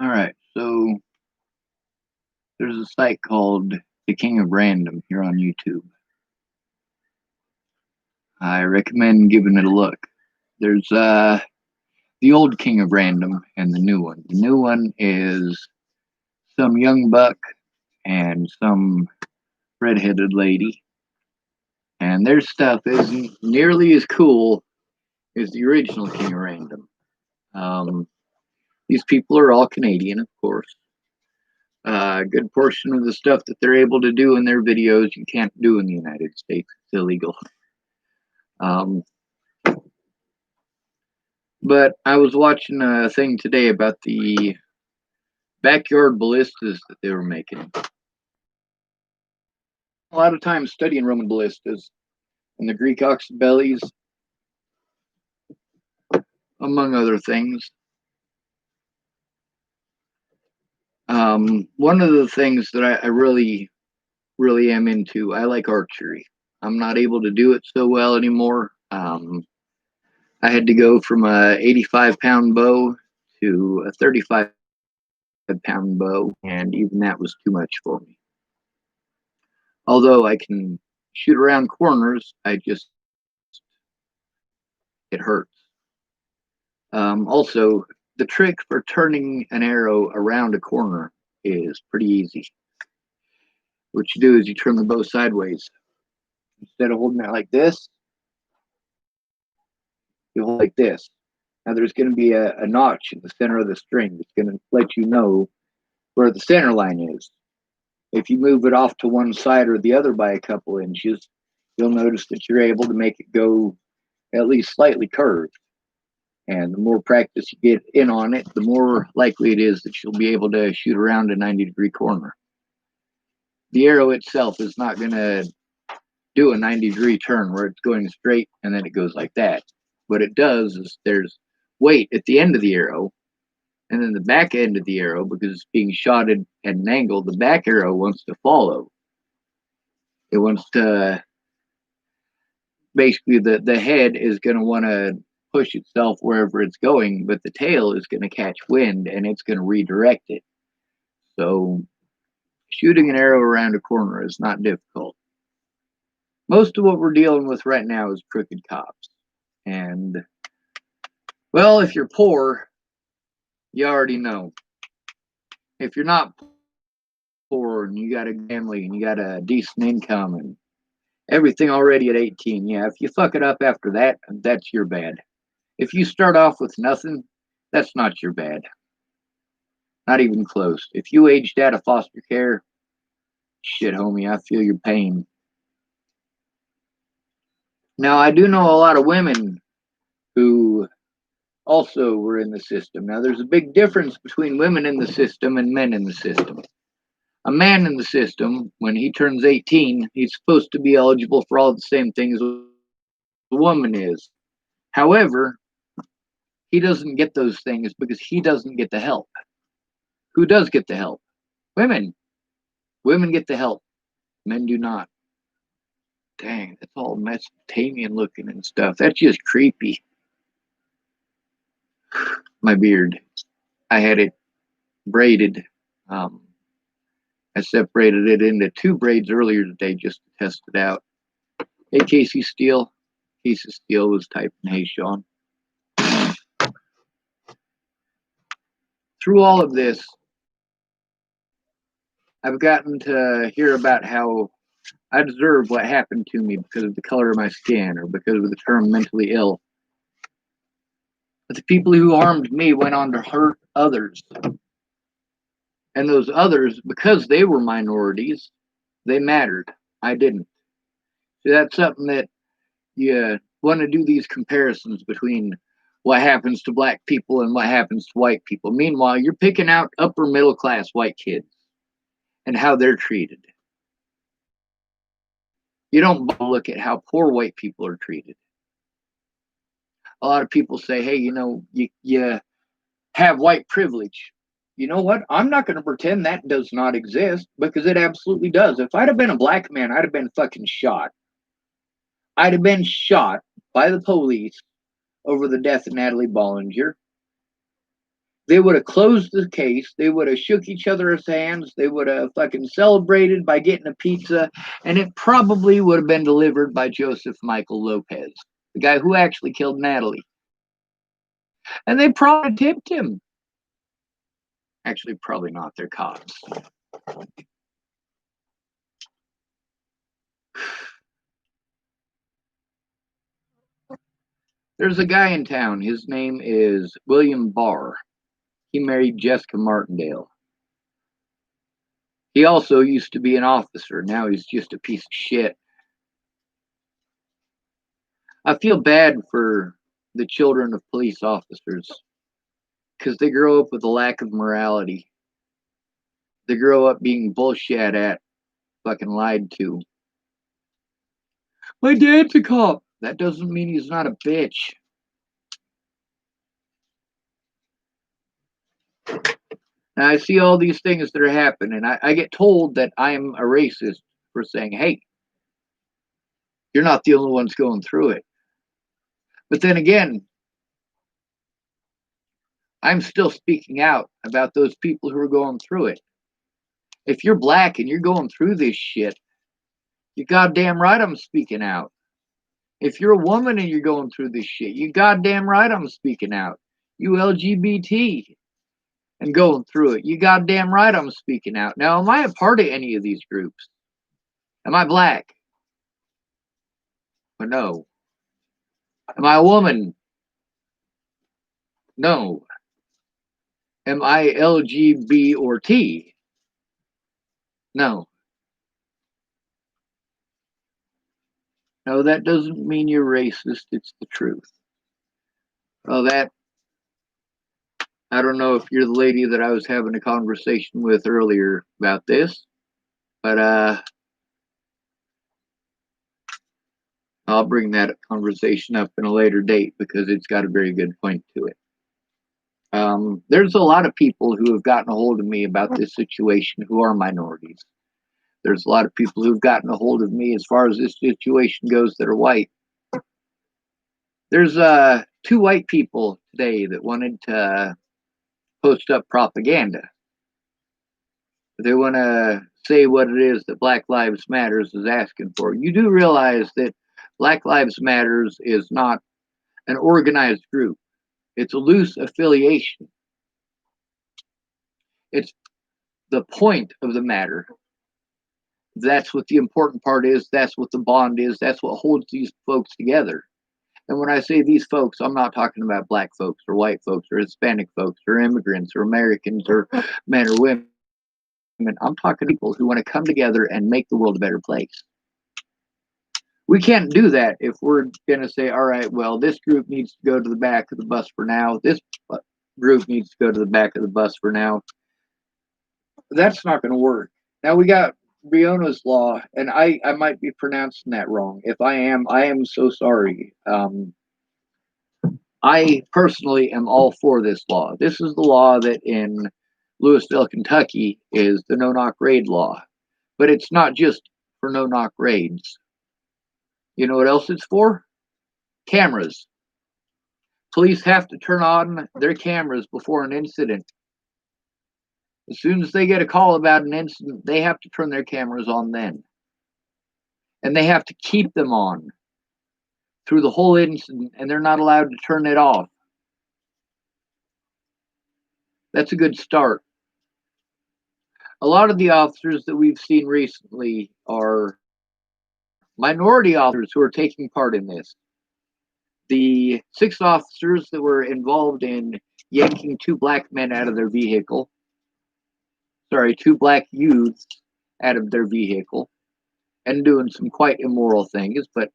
All right, so there's a site called The King of Random here on YouTube. I recommend giving it a look. There's the old King of Random and the new one. The new one is some young buck and some redheaded lady, and their stuff isn't nearly as cool as the original King of Random. Um, these people are all Canadian, of course. A good portion of the stuff that they're able to do in their videos you can't do in the United States. It's illegal. Um, but I was watching a thing today about the backyard ballistas that they were making. A lot of time studying Roman ballistas and the Greek ox bellies, among other things. One of the things that I really, really am into, I like archery. I'm not able to do it so well anymore. I had to go from a 85-pound bow to a 35-pound bow, and even that was too much for me. Although I can shoot around corners, it hurts. Also, the trick for turning an arrow around a corner is pretty easy. What you do is you turn the bow sideways. Instead of holding it like this, you hold it like this. Now there's going to be a notch in the center of the string that's going to let you know where the center line is. If you move it off to one side or the other by a couple inches, you'll notice that you're able to make it go at least slightly curved. And the more practice you get in on it, the more likely it is that you'll be able to shoot around a 90-degree corner. The arrow itself is not going to do a 90-degree turn where it's going straight and then it goes like that. What it does is there's weight at the end of the arrow, and then the back end of the arrow, because it's being shot at an angle, the back arrow wants to follow. It wants to, basically, the head is going to want to push itself wherever it's going, but the tail is going to catch wind and it's going to redirect it. So shooting an arrow around a corner is not difficult. Most of what we're dealing with right now is crooked cops. And, well, if you're poor, you already know. If you're not poor and you got a family and you got a decent income and everything already at 18, yeah, if you fuck it up after that, that's your bad. If you start off with nothing, that's not your bad. Not even close. If you aged out of foster care, shit, homie, I feel your pain. Now, I do know a lot of women who also were in the system. Now, there's a big difference between women in the system and men in the system. A man in the system, when he turns 18, he's supposed to be eligible for all the same things a woman is. However, he doesn't get those things because he doesn't get the help. Who does get the help? Women. Women get the help. Men do not. Dang, that's all Mesopotamian looking and stuff. That's just creepy. My beard. I had it braided. I separated it into two braids earlier today just to test it out. Hey, Casey Steele. Casey Steele was typing, hey, Sean. Through all of this, I've gotten to hear about how I deserve what happened to me because of the color of my skin or because of the term mentally ill. But the people who harmed me went on to hurt others. And those others, because they were minorities, they mattered. I didn't. So that's something that you want to do, these comparisons between what happens to black people and what happens to white people. Meanwhile, you're picking out upper middle class white kids and how they're treated. You don't look at how poor white people are treated. A lot of people say, hey, you have white privilege. You know what? I'm not going to pretend that does not exist because it absolutely does. If I'd have been a black man, I'd have been fucking shot. I'd have been shot by the police over the death of Natalie Bollinger. They would have closed the case. They would have shook each other's hands. They would have fucking celebrated by getting a pizza. And it probably would have been delivered by Joseph Michael Lopez, the guy who actually killed Natalie. And they probably tipped him. Actually, probably not. They're cops. There's a guy in town. His name is William Barr. He married Jessica Martindale. He also used to be an officer. Now he's just a piece of shit. I feel bad for the children of police officers because they grow up with a lack of morality. They grow up being bullshit at, fucking lied to. My dad's a cop. That doesn't mean he's not a bitch. Now I see all these things that are happening. I get told that I'm a racist for saying, hey, you're not the only ones going through it. But then again, I'm still speaking out about those people who are going through it. If you're black and you're going through this shit, you goddamn right I'm speaking out. If you're a woman and you're going through this shit, you goddamn right I'm speaking out. You LGBT and going through it, you goddamn right I'm speaking out. Now, am I a part of any of these groups? Am I black? Well, no. Am I a woman? No. Am I LGBT or T? No. No, that doesn't mean you're racist. It's the truth. Well, that, I don't know if you're the lady that I was having a conversation with earlier about this, but I'll bring that conversation up in a later date because it's got a very good point to it. There's a lot of people who have gotten a hold of me about this situation who are minorities. There's a lot of people who've gotten a hold of me as far as this situation goes that are white. There's two white people today that wanted to post up propaganda. They want to say what it is that Black Lives Matters is asking for. You do realize that Black Lives Matters is not an organized group. It's a loose affiliation. It's the point of the matter. That's what the important part is. That's what the bond is. That's what holds these folks together. And when I say these folks, I'm not talking about black folks or white folks or Hispanic folks or immigrants or Americans or men or women. I'm talking people who want to come together and make the world a better place. We can't do that if we're going to say, all right, well, this group needs to go to the back of the bus for now. This group needs to go to the back of the bus for now. That's not going to work. Now we got Briona's law, and I might be pronouncing that wrong. If I am so sorry. I personally am all for this law. This is the law that in Louisville, Kentucky is the no-knock raid law. But it's not just for no-knock raids. You know what else it's for? Cameras. Police have to turn on their cameras before an incident. As soon as they get a call about an incident, they have to turn their cameras on then. And they have to keep them on through the whole incident, and they're not allowed to turn it off. That's a good start. A lot of the officers that we've seen recently are minority officers who are taking part in this. The 6 officers that were involved in yanking 2 black men out of their vehicle, 2 black youths out of their vehicle, and doing some quite immoral things, but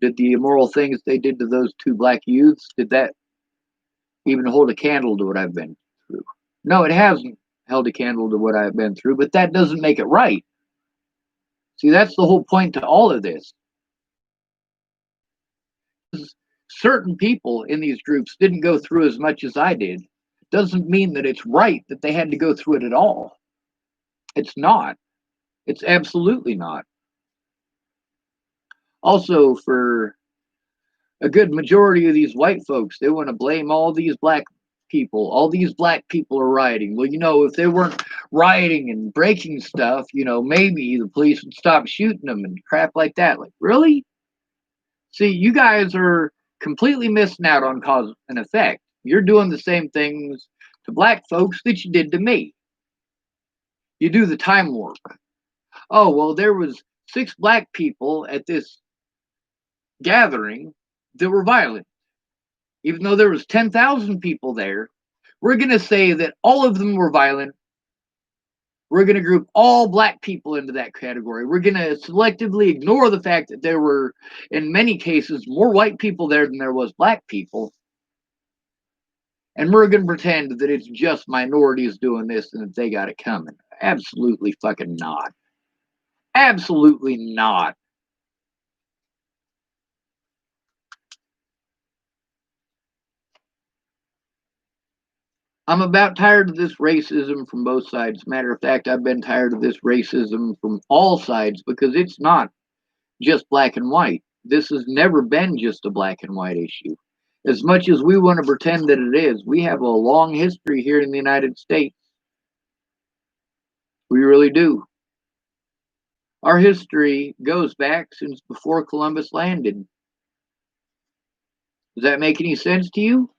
did the immoral things they did to those 2 black youths, did that even hold a candle to what I've been through? No, it hasn't held a candle to what I've been through, but that doesn't make it right. See, that's the whole point to all of this. Certain people in these groups didn't go through as much as I did. Doesn't mean that it's right that they had to go through it at all. It's not. It's absolutely not. Also, for a good majority of these white folks, they want to blame all these black people. All these black people are rioting. Well, you know, if they weren't rioting and breaking stuff, you know, maybe the police would stop shooting them and crap like that. Like, really? See, you guys are completely missing out on cause and effect. You're doing the same things to black folks that you did to me. You do the time warp. Oh, well, there was 6 black people at this gathering that were violent. Even though there was 10,000 people there, we're going to say that all of them were violent. We're going to group all black people into that category. We're going to selectively ignore the fact that there were, in many cases, more white people there than there was black people. And we're going to pretend that it's just minorities doing this and that they got it coming. Absolutely fucking not. Absolutely not. I'm about tired of this racism from both sides. Matter of fact, I've been tired of this racism from all sides because it's not just black and white. This has never been just a black and white issue. As much as we want to pretend that it is, we have a long history here in the United States. We really do. Our history goes back since before Columbus landed. Does that make any sense to you?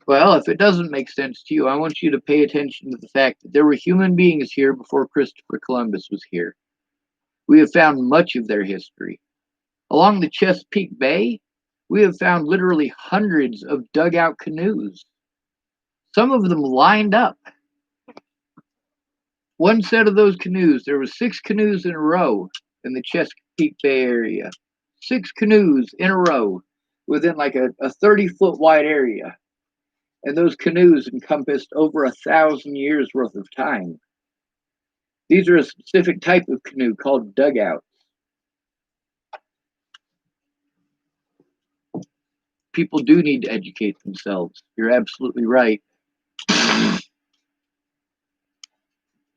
Well, if it doesn't make sense to you, I want you to pay attention to the fact that there were human beings here before Christopher Columbus was here. We have found much of their history. Along the Chesapeake Bay, we have found literally hundreds of dugout canoes, some of them lined up. One set of those canoes, there were 6 canoes in a row in the Chesapeake Bay area. 6 canoes in a row within like a 30-foot wide area. And those canoes encompassed over 1,000 years worth of time. These are a specific type of canoe called dugouts. People do need to educate themselves. You're absolutely right.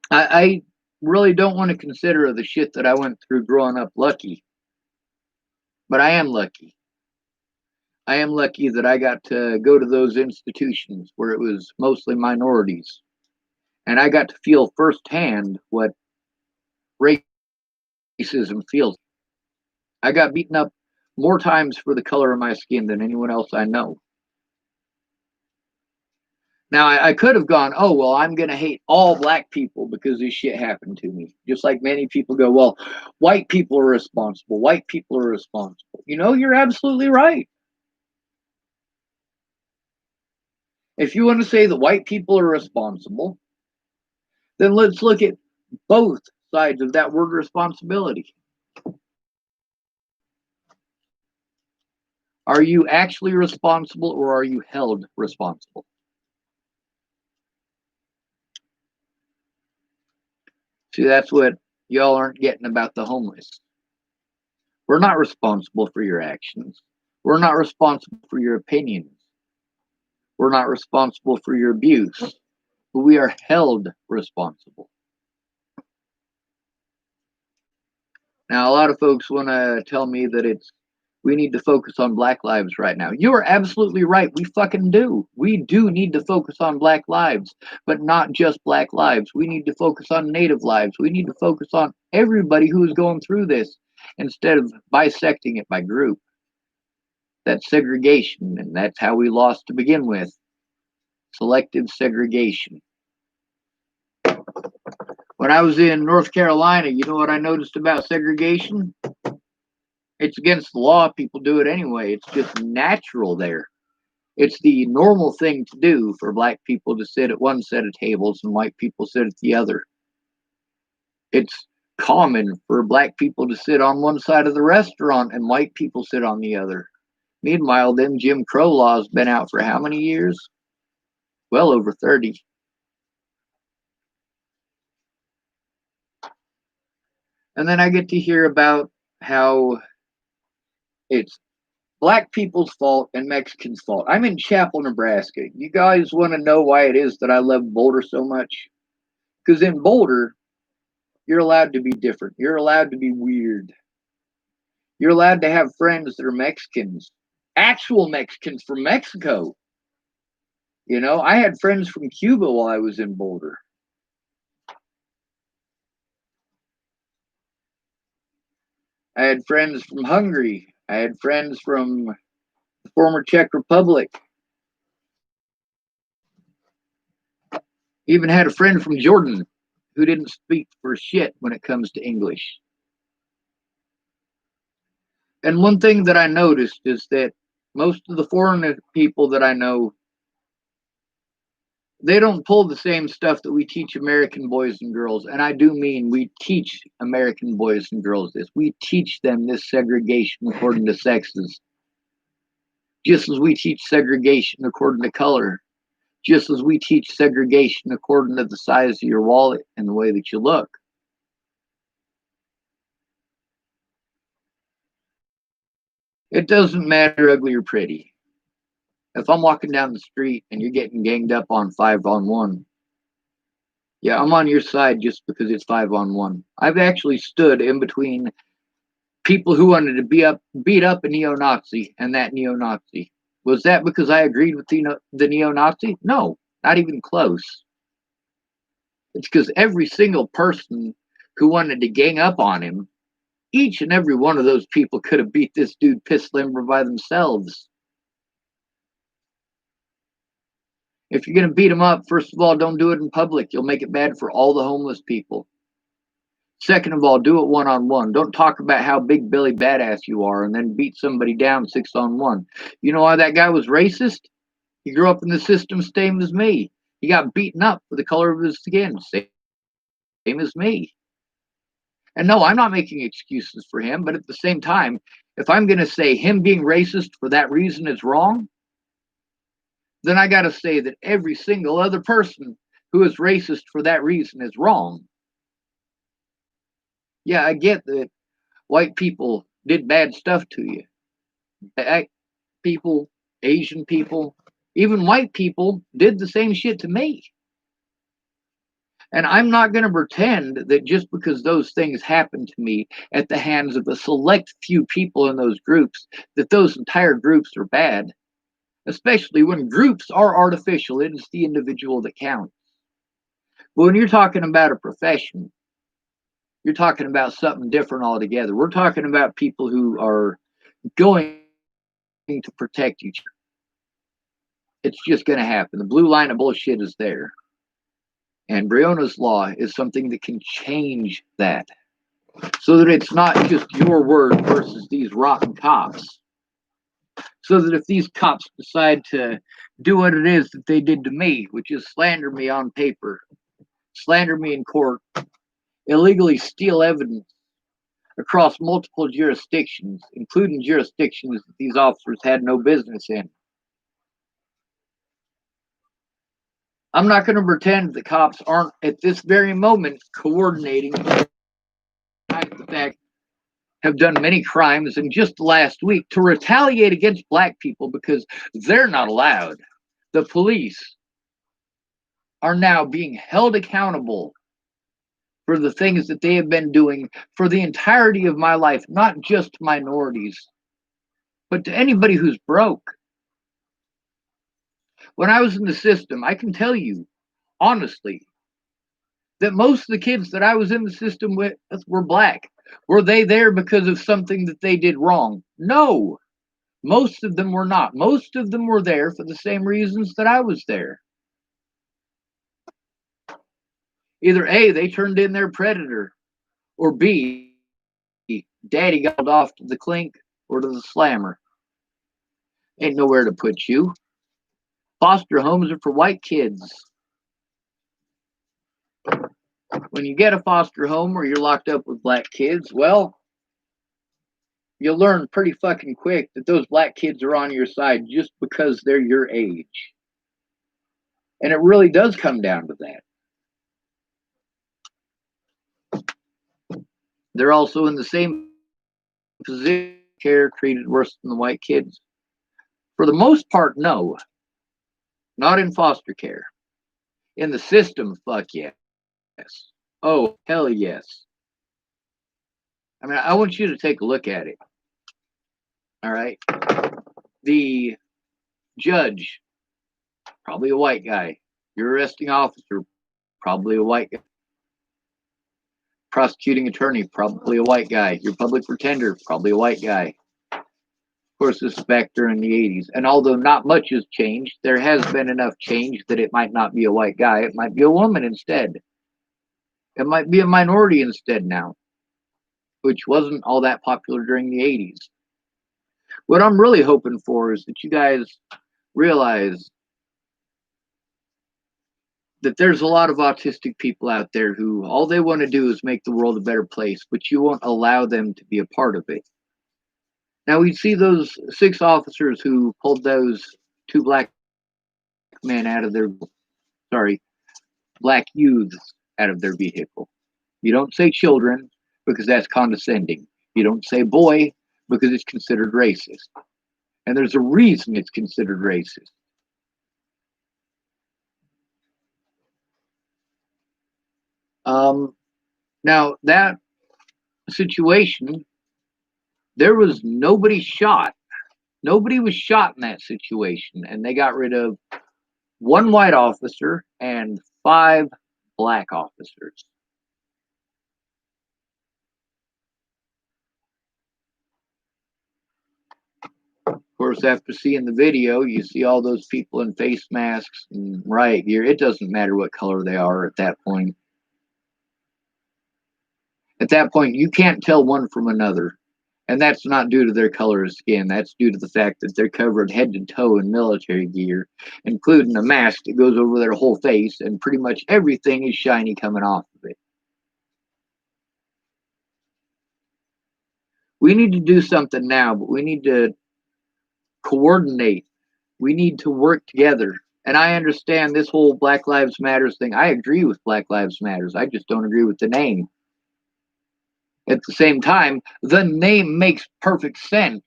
I really don't want to consider the shit that I went through growing up lucky, but I am lucky. I am lucky that I got to go to those institutions where it was mostly minorities, and I got to feel firsthand what racism feels. I got beaten up more times for the color of my skin than anyone else I know. Now, I could have gone, oh, well, I'm going to hate all black people because this shit happened to me. Just like many people go, well, white people are responsible. White people are responsible. You know, you're absolutely right. If you want to say that white people are responsible, then let's look at both sides of that word responsibility. Are you actually responsible or are you held responsible? See, that's what y'all aren't getting about the homeless. We're not responsible for your actions. We're not responsible for your opinions. We're not responsible for your abuse. But we are held responsible. Now, a lot of folks want to tell me that we need to focus on black lives right now. You are absolutely right. We fucking do. We do need to focus on black lives, but not just black lives. We need to focus on native lives. We need to focus on everybody who is going through this instead of bisecting it by group. That's segregation, and that's how we lost to begin with. Selective segregation. When I was in North Carolina, you know what I noticed about segregation? It's against the law. People do it anyway. It's just natural there. It's the normal thing to do for black people to sit at one set of tables and white people sit at the other. It's common for black people to sit on one side of the restaurant and white people sit on the other. Meanwhile, them Jim Crow laws been out for how many years? Well over 30. And then I get to hear about how it's black people's fault and Mexicans' fault. I'm in Chapel, Nebraska. You guys want to know why it is that I love Boulder so much? Because in Boulder, you're allowed to be different. You're allowed to be weird. You're allowed to have friends that are Mexicans, actual Mexicans from Mexico. You know, I had friends from Cuba while I was in Boulder. I had friends from Hungary. I had friends from the former Czech Republic. Even had a friend from Jordan who didn't speak for shit when it comes to English. And one thing that I noticed is that most of the foreign people that I know, they don't pull the same stuff that we teach American boys and girls. And I do mean we teach American boys and girls this. We teach them this segregation according to sexes, just as we teach segregation according to color, just as we teach segregation according to the size of your wallet and the way that you look. It doesn't matter ugly or pretty. If I'm walking down the street and you're getting ganged up on 5-on-1, yeah, I'm on your side just because it's 5-on-1. I've actually stood in between people who wanted to beat up a neo-Nazi and that neo-Nazi. Was that because I agreed with the neo-Nazi? No, not even close. It's because every single person who wanted to gang up on him, each and every one of those people could have beat this dude piss limber by themselves. If you're going to beat him up, first of all, don't do it in public. You'll make it bad for all the homeless people. Second of all, do it one-on-one. Don't talk about how big Billy badass you are and then beat somebody down 6-on-1. You know why that guy was racist? He grew up in the system same as me. He got beaten up for the color of his skin, same as me. And no, I'm not making excuses for him, but at the same time, if I'm going to say him being racist for that reason is wrong, then I got to say that every single other person who is racist for that reason is wrong. Yeah, I get that white people did bad stuff to you. Black people, Asian people, even white people did the same shit to me. And I'm not going to pretend that just because those things happened to me at the hands of a select few people in those groups, that those entire groups are bad, especially when groups are artificial. It is the individual that counts. But when you're talking about a profession, you're talking about something different altogether. We're talking about people who are going to protect each other. It's just going to happen. The blue line of bullshit is there. And Breonna's law is something that can change that so that it's not just your word versus these rotten cops. So that if these cops decide to do what it is that they did to me, which is slander me on paper, slander me in court, illegally steal evidence across multiple jurisdictions, including jurisdictions that these officers had no business in, I'm not going to pretend the cops aren't at this very moment coordinating the fact have done many crimes in just the last week to retaliate against black people because they're not allowed. The police are now being held accountable for the things that they have been doing for the entirety of my life, not just minorities, but to anybody who's broke. When I was in the system, I can tell you honestly that most of the kids that I was in the system with were black. Were they there because of something that they did wrong? No. Most of them were not. Most of them were there for the same reasons that I was there. Either A, they turned in their predator, or B, daddy got off to the clink or to the slammer. Ain't nowhere to put you. Foster homes are for white kids. When you get a foster home or you're locked up with black kids, well, you'll learn pretty fucking quick that those black kids are on your side just because they're your age. And it really does come down to that. They're also in the same position, care treated worse than the white kids. For the most part, no. Not in foster care. In the system, fuck yes. Oh, hell yes. I mean, I want you to take a look at it. All right. The judge Probably a white guy. Your arresting officer, probably a white guy. Prosecuting attorney, probably a white guy. Your public pretender, probably a white guy. Of course, this is back during the 80s. And although not much has changed, there has been enough change that it might not be a white guy. It might be a woman instead. It might be a minority instead now, which wasn't all that popular during the 80s. What I'm really hoping for is that you guys realize that there's a lot of autistic people out there who all they want to do is make the world a better place, but you won't allow them to be a part of it. Now we see those 6 officers who pulled those 2 black men out of their, sorry, black youths out of their vehicle. You don't say children because that's condescending. You don't say boy because it's considered racist. And there's a reason it's considered racist. Now that situation, there was nobody shot. Nobody was shot in that situation, and they got rid of 1 white officer and 5 black officers. Of course, after seeing the video, you see all those people in face masks and riot gear. It doesn't matter what color they are at that point. At that point, you can't tell one from another. And that's not due to their color of skin. That's due to the fact that they're covered head to toe in military gear, including a mask that goes over their whole face, and pretty much everything is shiny coming off of it. We need to do something now, but we need to coordinate. We need to work together. And I understand this whole Black Lives Matters thing. I agree with Black Lives Matters. I just don't agree with the name. At the same time, the name makes perfect sense.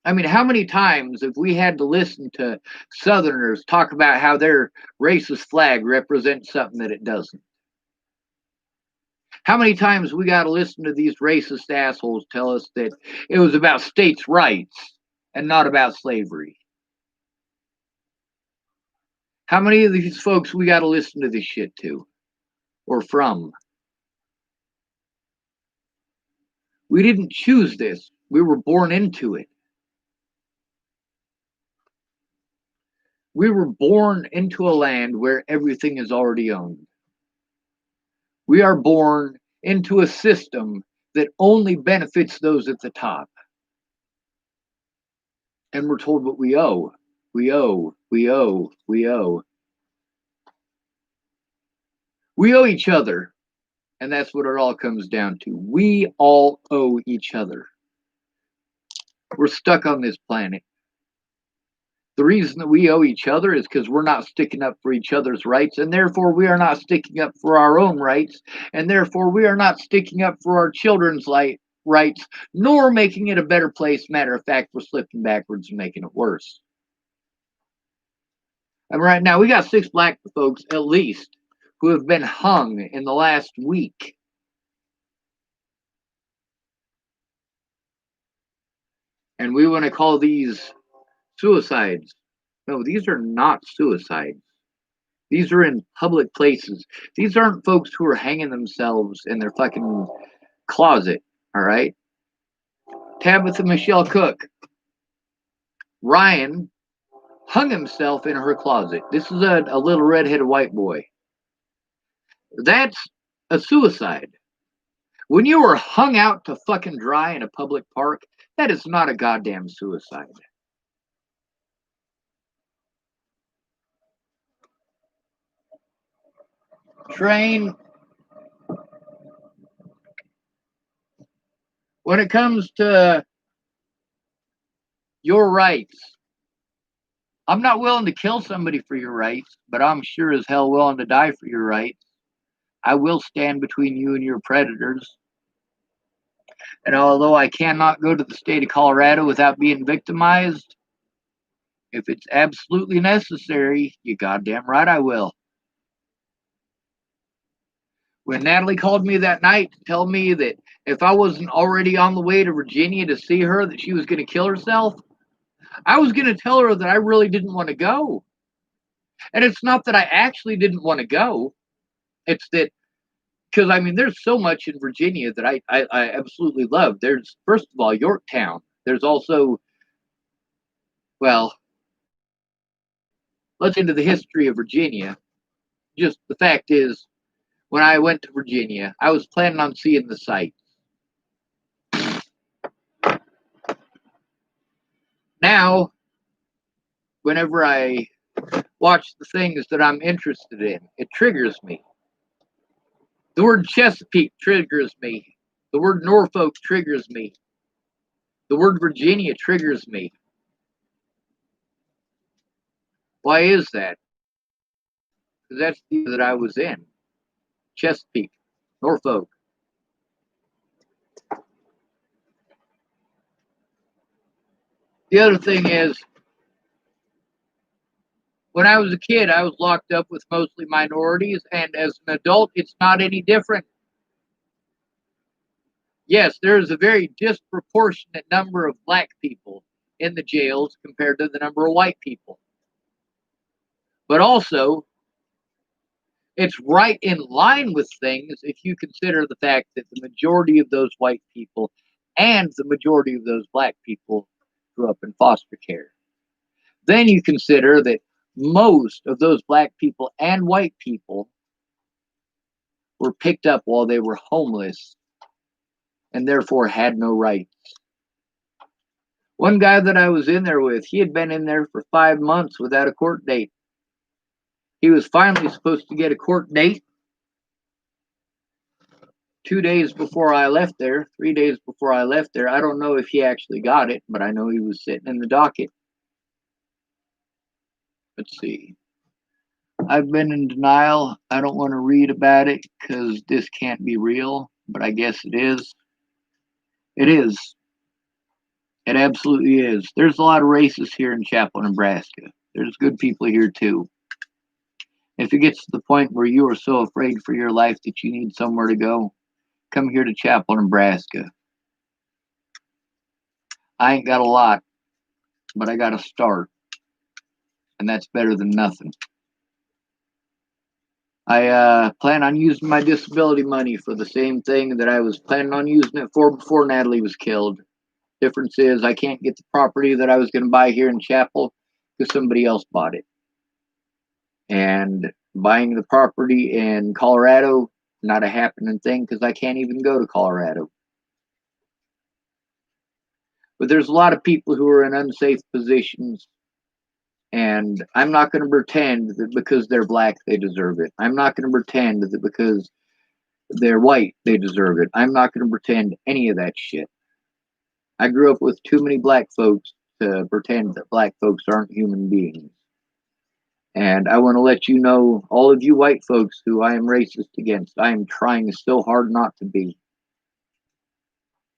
I mean, how many times have we had to listen to Southerners talk about how their racist flag represents something that it doesn't? How many times we got to listen to these racist assholes tell us that it was about states' rights and not about slavery? How many of these folks we got to listen to this shit to or from? We didn't choose this. We were born into it. We were born into a land where everything is already owned. We are born into a system that only benefits those at the top. And we're told what we owe. We owe, we owe, we owe. We owe each other. And that's what it all comes down to. We all owe each other. We're stuck on this planet. The reason that we owe each other is because we're not sticking up for each other's rights, and therefore we are not sticking up for our own rights, and therefore we are not sticking up for our children's rights, nor making it a better place. Matter of fact, we're slipping backwards and making it worse. And right now, we got 6 black folks, at least, who have been hung in the last week. And we want to call these suicides. No, these are not suicides. These are in public places. These aren't folks who are hanging themselves in their fucking closet, all right? Tabitha Michelle Cook. Ryan hung himself in her closet. This is a little redheaded white boy. That's a suicide. When you are hung out to fucking dry in a public park, that is not a goddamn suicide. Train, when it comes to your rights, I'm not willing to kill somebody for your rights, but I'm sure as hell willing to die for your rights. I will stand between you and your predators. And although I cannot go to the state of Colorado without being victimized, if it's absolutely necessary, you goddamn right I will. When Natalie called me that night to tell me that if I wasn't already on the way to Virginia to see her, that she was going to kill herself, I was going to tell her that I really didn't want to go. And it's not that I actually didn't want to go. It's that, because I mean, there's so much in Virginia that I absolutely love. There's, first of all, Yorktown. There's also, well, let's into the history of Virginia. Just the fact is, when I went to Virginia, I was planning on seeing the sights. Now, whenever I watch the things that I'm interested in, it triggers me. The word Chesapeake triggers me. The word Norfolk triggers me. The word Virginia triggers me. Why is that? Because that's the year that I was in. Chesapeake, Norfolk. The other thing is, when I was a kid, I was locked up with mostly minorities, and as an adult, it's not any different. Yes, there is a very disproportionate number of black people in the jails compared to the number of white people. But also, it's right in line with things if you consider the fact that the majority of those white people and the majority of those black people grew up in foster care. Then you consider that most of those black people and white people were picked up while they were homeless and therefore had no rights. One guy that I was in there with, he had been in there for 5 months without a court date. He was finally supposed to get a court date 2 days before I left there, 3 days before I left there. I don't know if he actually got it, but I know he was sitting in the docket. Let's see. I've been in denial. I don't want to read about it because this can't be real, but I guess it is. It is. It absolutely is. There's a lot of racists here in Chapel, Nebraska. There's good people here too. If it gets to the point where you are so afraid for your life that you need somewhere to go, come here to Chapel, Nebraska. I ain't got a lot, but I got a start, and that's better than nothing. I plan on using my disability money for the same thing that I was planning on using it for before Natalie was killed. Difference is I can't get the property that I was going to buy here in Chapel because somebody else bought it. And buying the property in Colorado, not a happening thing because I can't even go to Colorado. But there's a lot of people who are in unsafe positions, and I'm not going to pretend that because they're black they deserve it. I'm not going to pretend that because they're white they deserve it. I'm not going to pretend any of that shit. I grew up with too many black folks to pretend that black folks aren't human beings. And I want to let you know, all of you white folks who I am racist against, I am trying so hard not to be.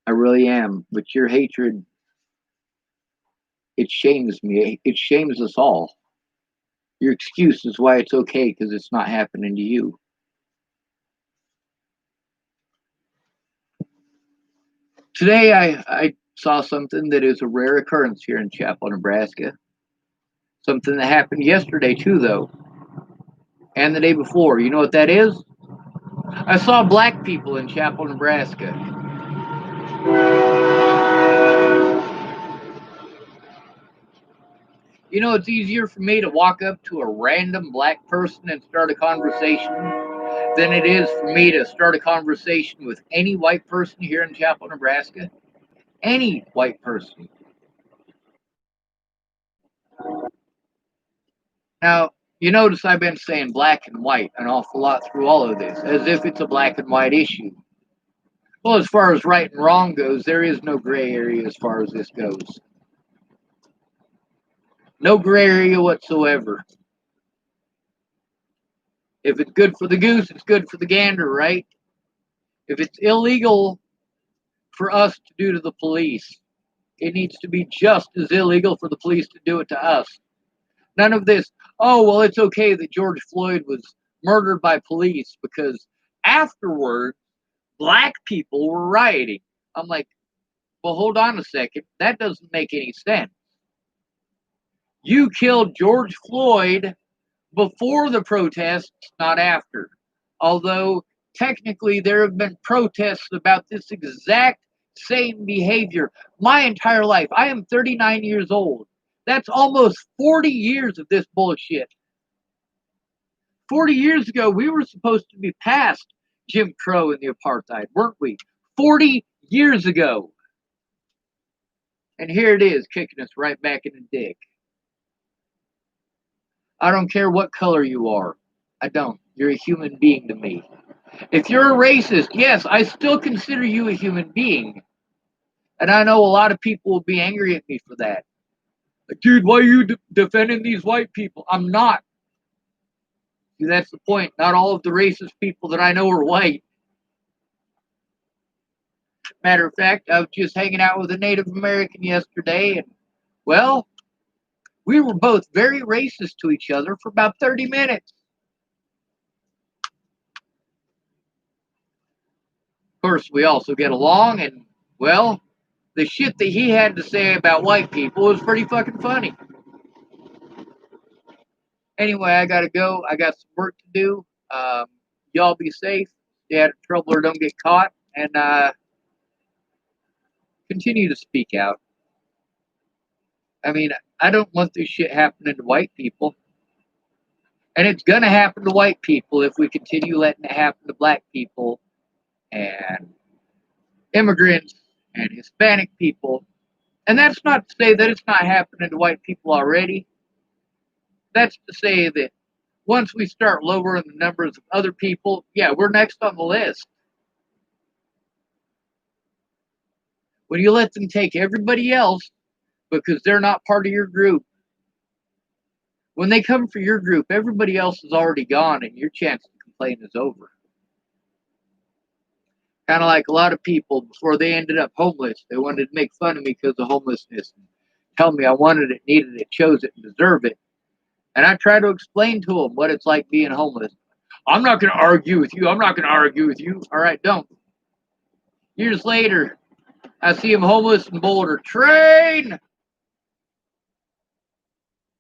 I really am. But your hatred, it shames me. It shames us all. Your excuse is why it's okay because it's not happening to you. Today, I saw something that is a rare occurrence here in Chapel, Nebraska. Something that happened yesterday, too, though, and the day before. You know what that is? I saw black people in Chapel, Nebraska. You know, it's easier for me to walk up to a random black person and start a conversation than it is for me to start a conversation with any white person here in Chapel, Nebraska. Any white person. Now, you notice I've been saying black and white an awful lot through all of this, as if it's a black and white issue. Well, as far as right and wrong goes, there is no gray area as far as this goes. No gray area whatsoever. If it's good for the goose, it's good for the gander, right? If it's illegal for us to do to the police, it needs to be just as illegal for the police to do it to us. None of this, oh, well, it's okay that George Floyd was murdered by police because afterward, black people were rioting. I'm like, well, hold on a second. That doesn't make any sense. You killed George Floyd before the protests, not after. Although technically there have been protests about this exact same behavior my entire life. I am 39 years old. That's almost 40 years of this bullshit. 40 years ago, we were supposed to be past Jim Crow and the apartheid, weren't we? 40 years ago. And here it is, kicking us right back in the dick. I don't care what color you are. I don't. You're a human being to me. If you're a racist, yes, I still consider you a human being. And I know a lot of people will be angry at me for that. Like, dude, why are you defending these white people? I'm not. See, that's the point. Not all of the racist people that I know are white. Matter of fact, I was just hanging out with a Native American yesterday, and, well, we were both very racist to each other for about 30 minutes. Of course, we also get along, and, well, the shit that he had to say about white people was pretty fucking funny. Anyway, I gotta go. I got some work to do. Y'all be safe. Stay out of trouble or don't get caught. And continue to speak out. I mean, I don't want this shit happening to white people. And it's going to happen to white people if we continue letting it happen to black people and immigrants and Hispanic people. And that's not to say that it's not happening to white people already. That's to say that once we start lowering the numbers of other people, yeah, we're next on the list. When you let them take everybody else because they're not part of your group, when they come for your group, everybody else is already gone and your chance to complain is over. Kind of like a lot of people before they ended up homeless, they wanted to make fun of me because of homelessness and tell me I wanted it, needed it, chose it, and deserve it. And I try to explain to them what it's like being homeless. I'm not going to argue with you. I'm not going to argue with you. All right, don't. Years later, I see him homeless in Boulder. Train!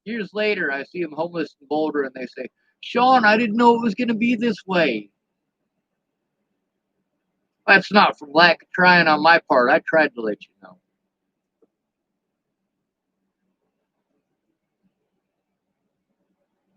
Years later, I see him homeless in Boulder, and they say, Sean, I didn't know it was going to be this way. That's not from lack of trying on my part. I tried to let you know.